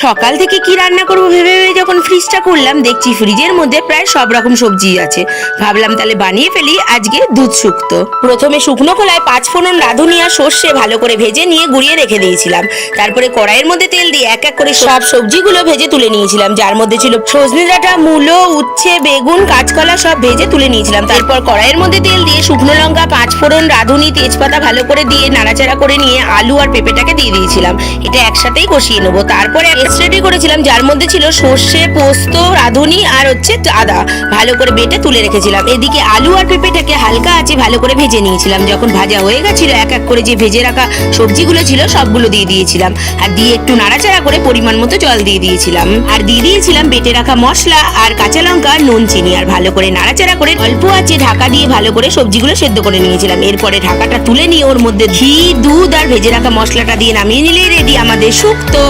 সকাল থেকে কি রান্না করবো ভেবে ভেবে যখন ফ্রিজটা করলাম, দেখছি ফ্রিজের মধ্যে প্রায় সব রকম সবজি আছে। ভাবলাম তাহলে বানিয়ে ফেলি আজকে দুধ শুক্তো। প্রথমে শুকনো খোলায় 5 ফোড়ন, রাঁধুনি আর সর্ষে ভালো করে ভেজে নিয়ে গুঁড়িয়ে রেখে দিয়েছিলাম। তারপরে কড়াইয়ের মধ্যে তেল দিয়ে এক এক করে সব সবজিগুলো ভেজে তুলে নিয়েছিলাম, যার মধ্যে ছিল সজনে ডাঁটা, মূলো, উচ্ছে, বেগুন, কাঁচকলা সব ভেজে তুলে নিয়েছিলাম। তারপর কড়াইয়ের মধ্যে তেল দিয়ে শুকনো লঙ্কা, 5 ফোড়ন, রাঁধুনি, তেজপাতা ভালো করে দিয়ে নাড়াচাড়া করে নিয়ে আলু আর পেঁপেটাকে দিয়ে দিয়েছিলাম। এটা একসাথেই কষিয়ে নেবো। তারপরে পেস্ট রেডি করেছিলাম, যার মধ্যে ছিল সর্ষে, পোস্ত, রাঁধুনি আর আদা ভালো করে বেটে তুলে রেখেছিলাম। এদিকে আলু আর পেঁপেটাকে হালকা আঁচে ভালো করে ভেজে নিয়েছিলাম। যখন ভাজা হয়ে গেছিল, এক এক করে যে ভেজে রাখা সবজিগুলো ছিল সবগুলো দিয়ে দিয়েছিলাম, আর দিয়ে একটু নাড়াচাড়া করে পরিমাণ মতো জল দিয়ে দিয়েছিলাম, আর দিয়ে দিয়েছিলাম বেটে রাখা মশলা আর কাঁচা লঙ্কা, নুন, চিনি, আর ভালো করে নাড়াচাড়া করে অল্প আঁচে ঢাকা দিয়ে ভালো করে সবজিগুলো সেদ্ধ করে নিয়েছিলাম। এরপরে ঢাকাটা তুলে নিয়ে ওর মধ্যে ঘি, দুধ আর ভেজে রাখা মশলাটা দিয়ে নামিয়ে নিলেই রেডি আমাদের শুক্তো।